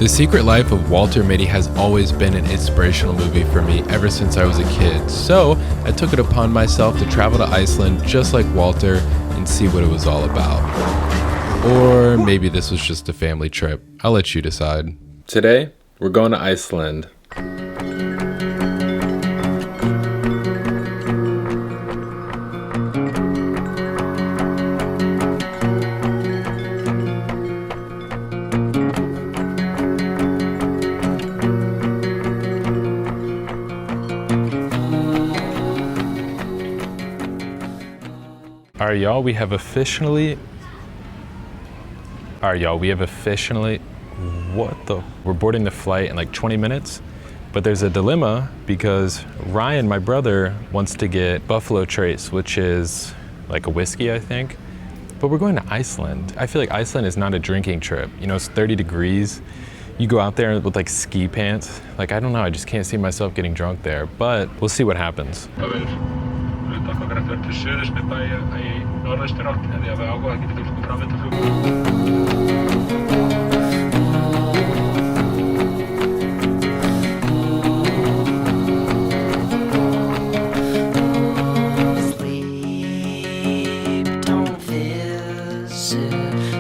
The Secret Life of Walter Mitty has always been an inspirational movie for me ever since I was a kid, so I took it upon myself to travel to Iceland just like Walter and see what it was all about. Or maybe this was just a family trip. I'll let you decide. Today, we're going to Iceland. Alright y'all, we have officially, we're boarding the flight in like 20 minutes, but there's a dilemma because Ryan, my brother, wants to get Buffalo Trace, which is like a whiskey, I think, but we're going to Iceland. I feel like Iceland is not a drinking trip. You know, it's 30 degrees. You go out there with like ski pants. Like, I don't know, I just can't see myself getting drunk there, but we'll see what happens.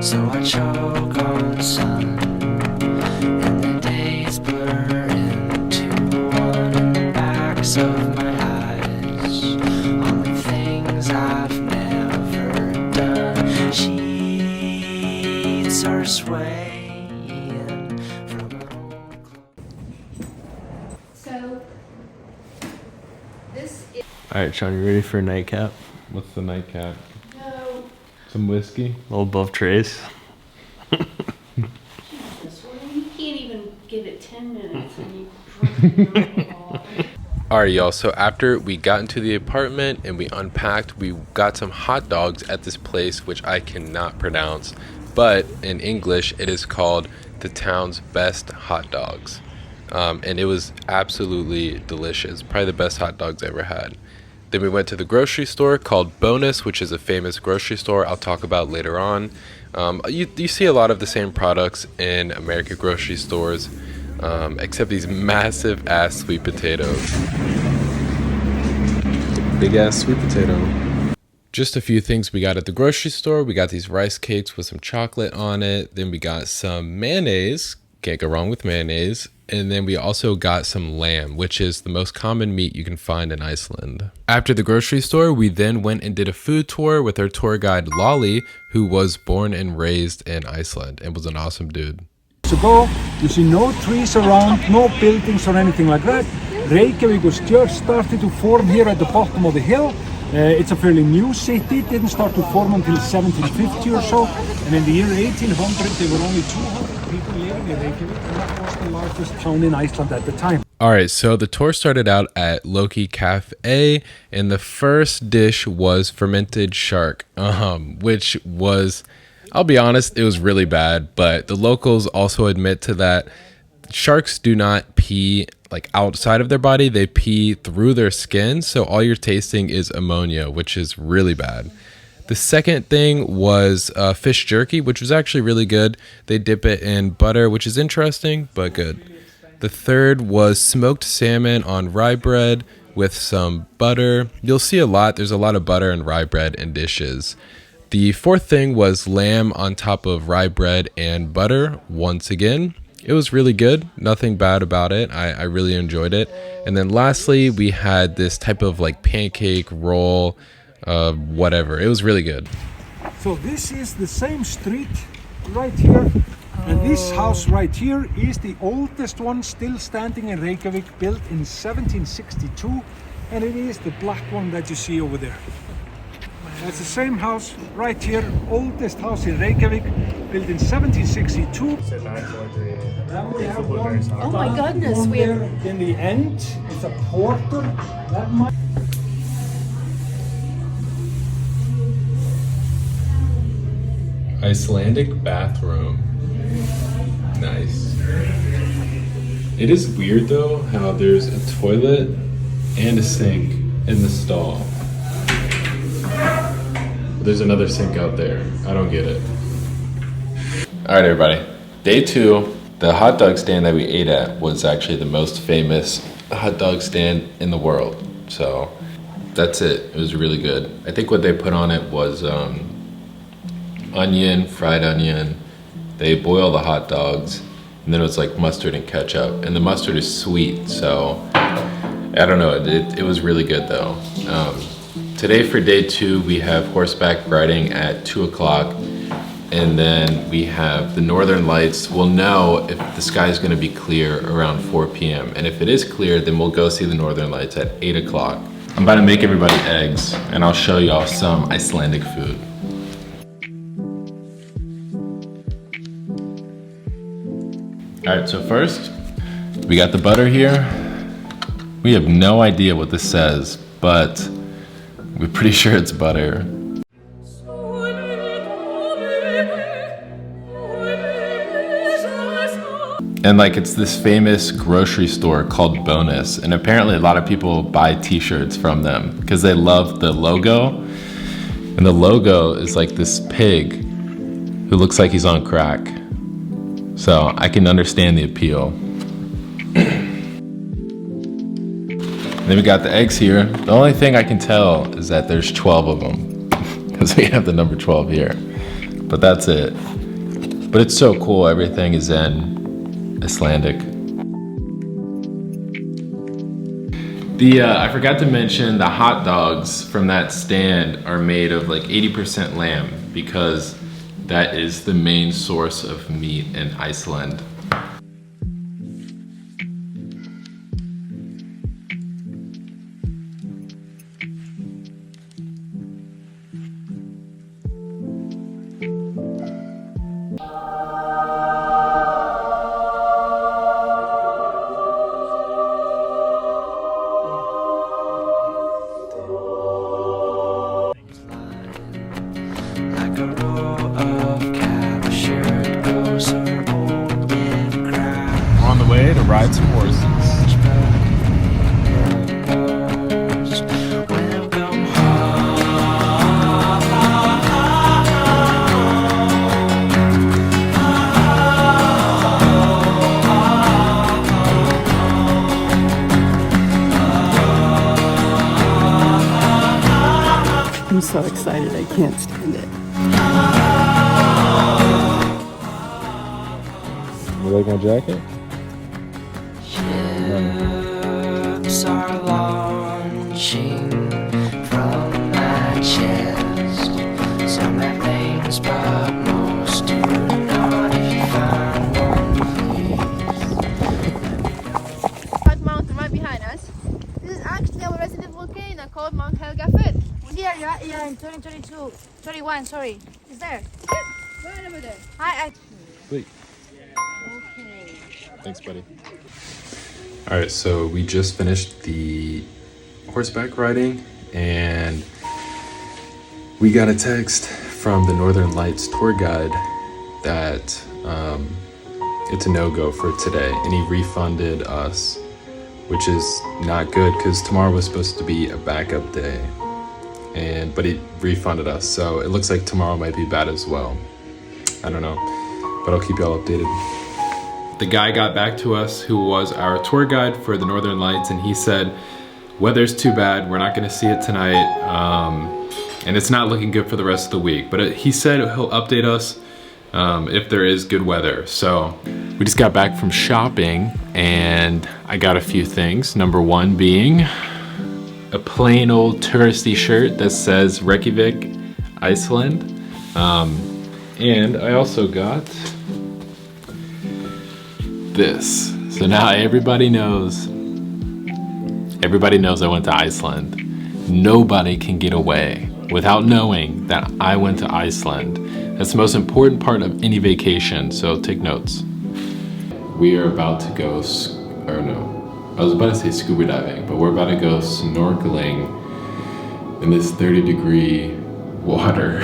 So I choke on sun, and the days blur into one in the backs of my eyes, on the things I've never done. Sheets are swaying from an old So, this is... Alright, Sean, you ready for a nightcap? What's the nightcap? No. Some whiskey? A little above Trace. Jesus, well, you can't even give it 10 minutes and you drink alcohol. Alright y'all, so after we got into the apartment and we unpacked, we got some hot dogs at this place which I cannot pronounce, but in English it is called the town's best hot dogs. And it was absolutely delicious, probably the best hot dogs I ever had. Then we went to the grocery store called Bonus, which is a famous grocery store I'll talk about later on. You see a lot of the same products in American grocery stores, except these massive ass sweet potatoes. Big ass sweet potato. Just a few things we got at the grocery store. We got these rice cakes with some chocolate on it. Then we got some mayonnaise. Can't go wrong with mayonnaise. And then we also got some lamb, which is the most common meat you can find in Iceland. After the grocery store, we then went and did a food tour with our tour guide Lolly, who was born and raised in Iceland and was an awesome dude. To go, you see no trees around, no buildings or anything like that. Reykjavík was just started to form here at the bottom of the hill. It's a fairly new city, didn't start to form until 1750 or so. And in the year 1800, there were only 200 people living in Reykjavík, and that was the largest town in Iceland at the time. Alright, so the tour started out at Loki Cafe, and the first dish was fermented shark, which was, I'll be honest, it was really bad, but the locals also admit to that. Sharks do not pee like outside of their body, they pee through their skin, so all you're tasting is ammonia, which is really bad. The second thing was fish jerky, which was actually really good. They dip it in butter, which is interesting, but good. The third was smoked salmon on rye bread with some butter. You'll see there's a lot of butter and rye bread in dishes. The fourth thing was lamb on top of rye bread and butter, once again. It was really good, nothing bad about it. I really enjoyed it. And then lastly, we had this type of like pancake roll, whatever. It was really good. So this is the same street right here. And this house right here is the oldest one still standing in Reykjavík, built in 1762. And it is the black one that you see over there. That's the same house right here, oldest house in Reykjavík, built in 1762. Then we have one. Oh my goodness, one we have... there in the end. It's a porter. That might... Icelandic bathroom. Nice. It is weird though how there's a toilet and a sink in the stall. There's another sink out there. I don't get it. All right, everybody. Day 2. the hot dog stand that we ate at was actually the most famous hot dog stand in the world. So that's it. It was really good. I think what they put on it was onion, fried onion. They boil the hot dogs, and then it was like mustard and ketchup. And the mustard is sweet, so I don't know. It was really good though. Today for day 2, we have horseback riding at 2 o'clock. And then we have the Northern Lights. We'll know if the sky is gonna be clear around 4 p.m. And if it is clear, then we'll go see the Northern Lights at 8 o'clock. I'm about to make everybody eggs, and I'll show y'all some Icelandic food. All right, so first, we got the butter here. We have no idea what this says, but we're pretty sure it's butter. And like, it's this famous grocery store called Bonus, and apparently a lot of people buy t-shirts from them because they love the logo. And the logo is like this pig who looks like he's on crack. So I can understand the appeal. And then we got the eggs here. The only thing I can tell is that there's 12 of them because we have the number 12 here. But that's it. But it's so cool. Everything is in Icelandic. I forgot to mention the hot dogs from that stand are made of like 80% lamb because that is the main source of meat in Iceland. Like a row of captured ghosts or old dead crowds. We're on the way to ride some horses. Welcome I'm so excited, I can't stand it. You like my jacket? ships are launching from my chest. Some have names, but most do not. If you find one, please. Hot mountain right behind us. This is actually our resident volcano called Mount Helgafell. Here, yeah, in 2022, 21, sorry. It's there. Right over there. Hi, Sweet. Okay. Thanks, buddy. All right, so we just finished the horseback riding, and we got a text from the Northern Lights tour guide that it's a no-go for today, and he refunded us, which is not good because tomorrow was supposed to be a backup day, but he refunded us, so it looks like tomorrow might be bad as well. I don't know, but I'll keep y'all updated. The guy got back to us who was our tour guide for the Northern Lights, and he said, weather's too bad, we're not gonna see it tonight, and it's not looking good for the rest of the week. But he said he'll update us if there is good weather. So we just got back from shopping, and I got a few things. Number one being a plain old touristy shirt that says Reykjavik, Iceland. And I also got this. So now everybody knows I went to Iceland. Nobody can get away without knowing that I went to Iceland. That's the most important part of any vacation, so take notes. We are about to go, I was about to say scuba diving, but we're about to go snorkeling in this 30-degree water.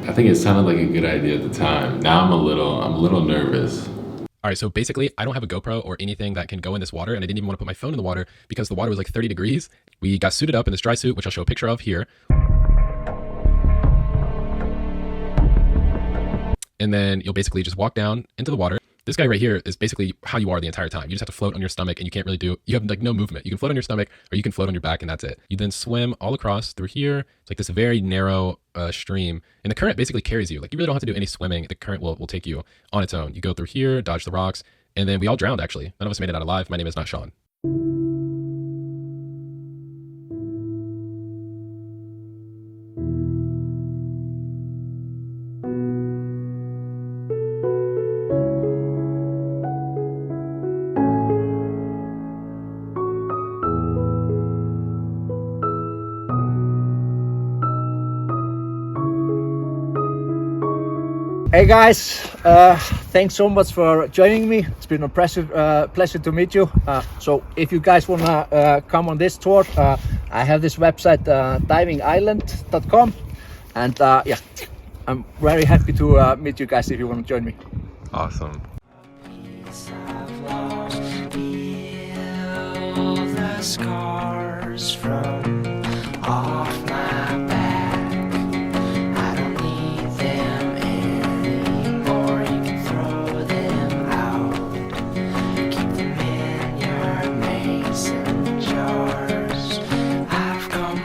I think it sounded like a good idea at the time. Now I'm a little nervous. All right, so basically I don't have a GoPro or anything that can go in this water, and I didn't even want to put my phone in the water because the water was like 30 degrees. We got suited up in this dry suit, which I'll show a picture of here. and then you'll basically just walk down into the water. This guy right here is basically how you are the entire time. You just have to float on your stomach, and you can't really you have like no movement. You can float on your stomach, or you can float on your back, and that's it. You then swim all across through here. It's like this very narrow stream, and the current basically carries you. Like you really don't have to do any swimming. The current will take you on its own. You go through here, dodge the rocks, and then we all drowned actually. None of us made it out alive. My name is not Sean. Hey guys, thanks so much for joining me. It's been a pleasure to meet you. So if you guys wanna come on this tour, I have this website, divingisland.com, and yeah, I'm very happy to meet you guys if you wanna join me. Awesome. I've lost feel the scars from off my back. I don't need them anymore. You can throw them out. Keep them in your mason jars. I've come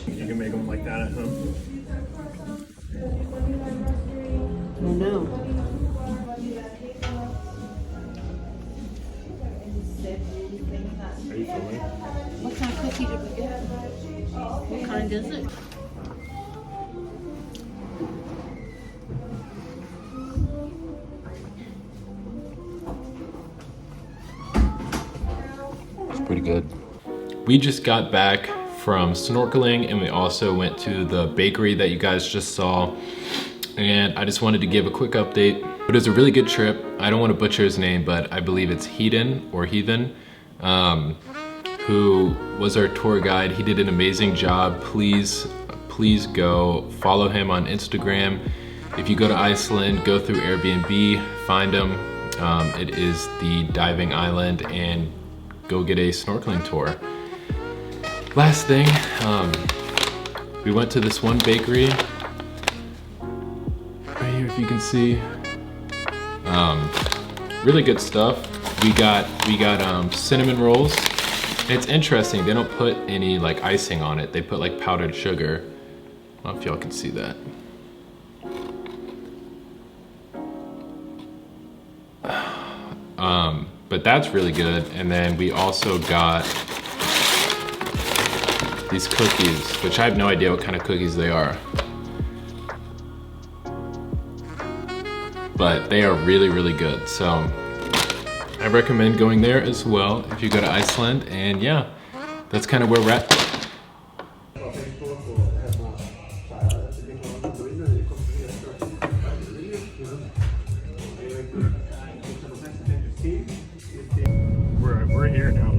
You can make them like that at home. No. Are you filming? What kind of cookie did we get? What kind is it? It's pretty good. We just got back from snorkeling, and we also went to the bakery that you guys just saw. And I just wanted to give a quick update. It was a really good trip. I don't want to butcher his name, but I believe it's Heathen, who was our tour guide. He did an amazing job. Please go follow him on Instagram. If you go to Iceland, go through Airbnb, find him. It is the diving island, and go get a snorkeling tour. Last thing, we went to this one bakery right here, if you can see. Really good stuff. We got cinnamon rolls. It's interesting, they don't put any like icing on it. They put like powdered sugar. I don't know if y'all can see that. But that's really good. And then we also got these cookies, which I have no idea what kind of cookies they are. But they are really, really good. So I recommend going there as well if you go to Iceland. And yeah, that's kind of where we're at. We're here now.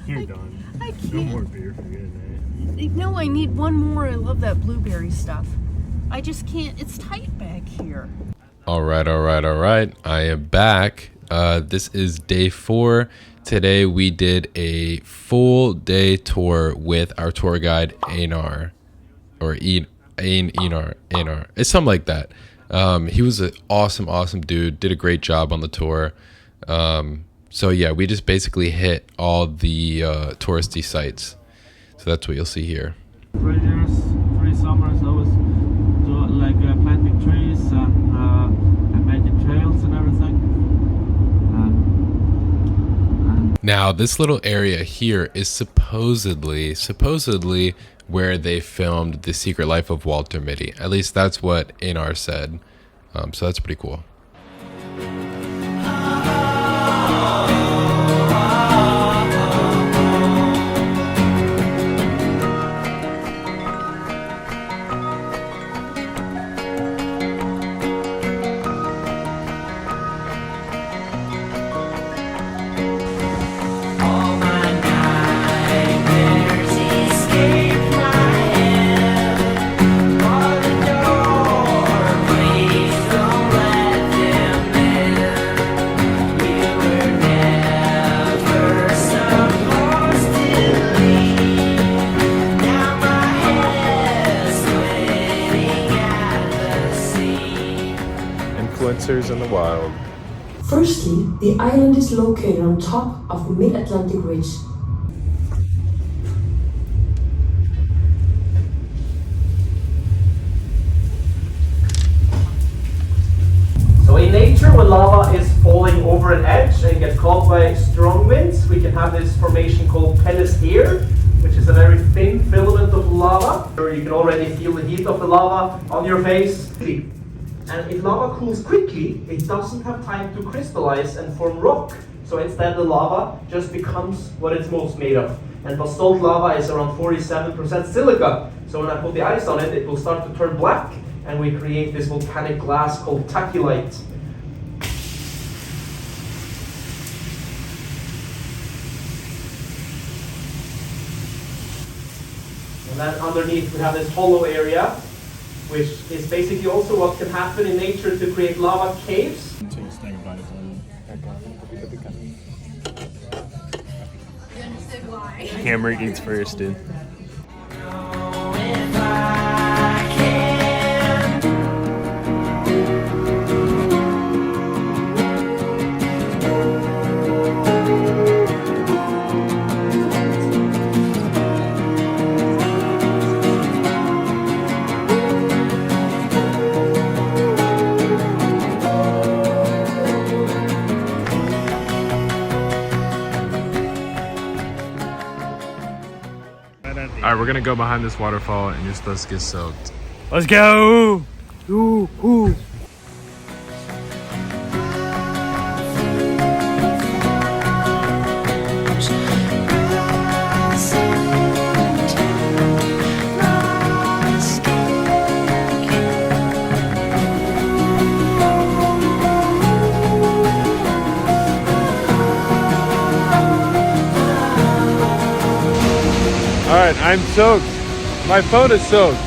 You're done. I No can't. more beer for you today. No, I need one more. I love that blueberry stuff. I just can't. It's tight back here. All right. I am back. This is day 4. Today we did a full day tour with our tour guide Einar, or Einar. It's something like that. He was an awesome dude. Did a great job on the tour. So yeah, we just basically hit all the touristy sites. So that's what you'll see here. 3 years, 3 summers, I was planting trees and making trails and everything. Now, this little area here is supposedly where they filmed The Secret Life of Walter Mitty. At least that's what Einar said. So that's pretty cool. Adventures in the Wild. Firstly, the island is located on top of the mid-Atlantic ridge. So in nature, when lava is falling over an edge and gets caught by strong winds, we can have this formation called pellisteer, which is a very thin filament of lava. You can already feel the heat of the lava on your face. And if lava cools quickly, it doesn't have time to crystallize and form rock. So instead the lava just becomes what it's most made of. And basalt lava is around 47% silica. So when I put the ice on it, it will start to turn black, and we create this volcanic glass called tachylite. And then underneath we have this hollow area, which is basically also what can happen in nature to create lava caves. You understood why. Camera eats first, dude. All right, we're gonna go behind this waterfall and just let's get soaked. Let's go! Ooh, ooh. All right, I'm soaked. My phone is soaked.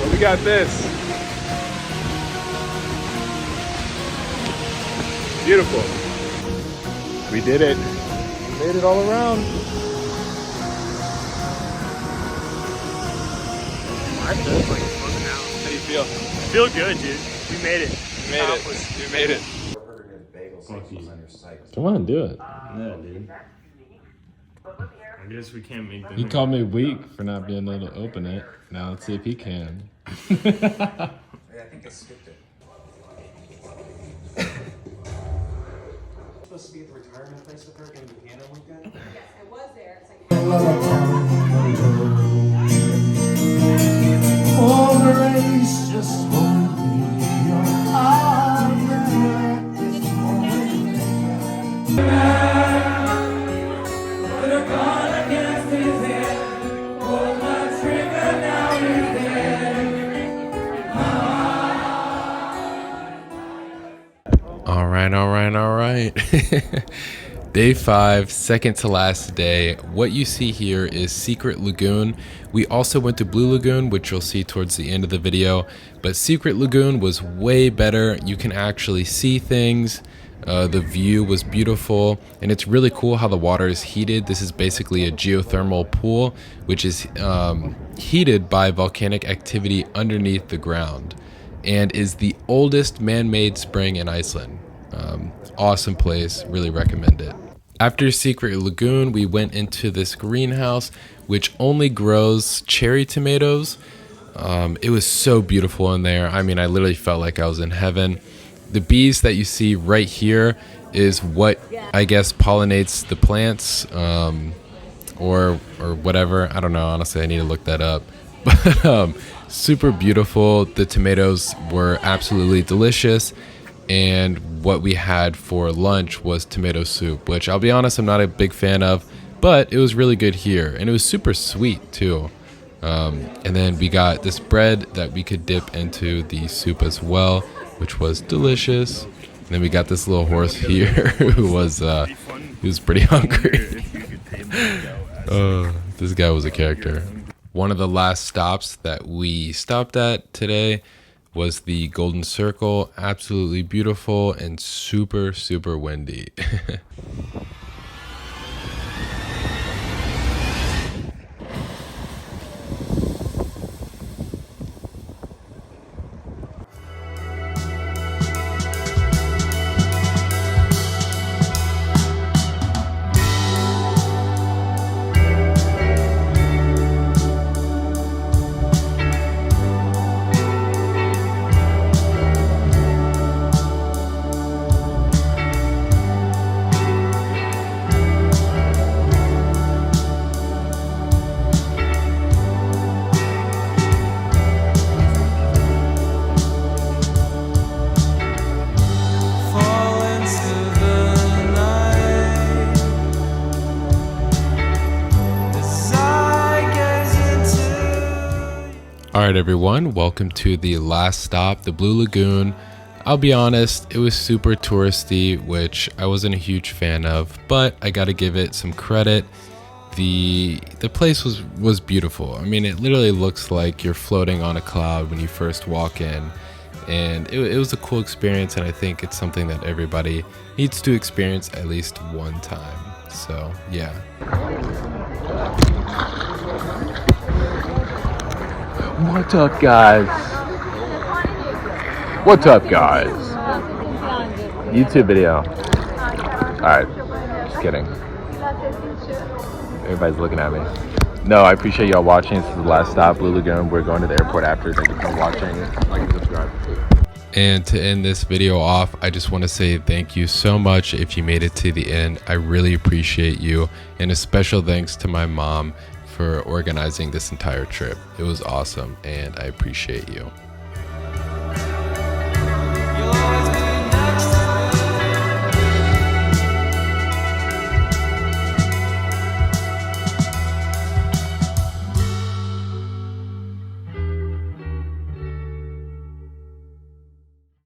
But we got this. Beautiful. We did it. We made it all around. I feel like it's closing out. How do you feel? I feel good, dude. We made it. We made it. We made it. Come on, do it. Yeah, dude. I guess we can't make them. He called me weak for not being able to open it. Now let's see if he can. I think I skipped it. Supposed to be at the retirement place with her getting the piano weekend? Yes, it was there. It's like Oh, grace, just hold me your arm and let this moment. All right. Day 5, second to last day. What you see here is Secret Lagoon. We also went to Blue Lagoon, which you'll see towards the end of the video, but Secret Lagoon was way better. You can actually see things. The view was beautiful, and it's really cool how the water is heated. This is basically a geothermal pool, which is heated by volcanic activity underneath the ground, and is the oldest man-made spring in Iceland. Awesome place, really recommend it. After Secret Lagoon, we went into this greenhouse, which only grows cherry tomatoes. It was so beautiful in there. I mean, I literally felt like I was in heaven. The bees that you see right here is what I guess pollinates the plants, or whatever. I don't know. Honestly, I need to look that up. But super beautiful. The tomatoes were absolutely delicious. And what we had for lunch was tomato soup, which I'll be honest, I'm not a big fan of, but it was really good here. And it was super sweet too. And then we got this bread that we could dip into the soup as well, which was delicious. And then we got this little horse here who was pretty hungry. This guy was a character. One of the last stops that we stopped at today was the Golden Circle. Absolutely beautiful and super, super windy. All right, everyone, welcome to the last stop, the Blue Lagoon. I'll be honest, it was super touristy, which I wasn't a huge fan of, but I gotta give it some credit. The place was beautiful. I mean, it literally looks like you're floating on a cloud when you first walk in, and it was a cool experience, and I think it's something that everybody needs to experience at least one time. So, yeah. What's up, guys? What's up, guys? YouTube video. Alright, just kidding. Everybody's looking at me. No, I appreciate y'all watching. This is the last stop, Blue Lagoon. We're going to the airport after. Thank you for watching. Like and subscribe. And to end this video off, I just want to say thank you so much if you made it to the end. I really appreciate you. And a special thanks to my mom for organizing this entire trip. It was awesome, and I appreciate you.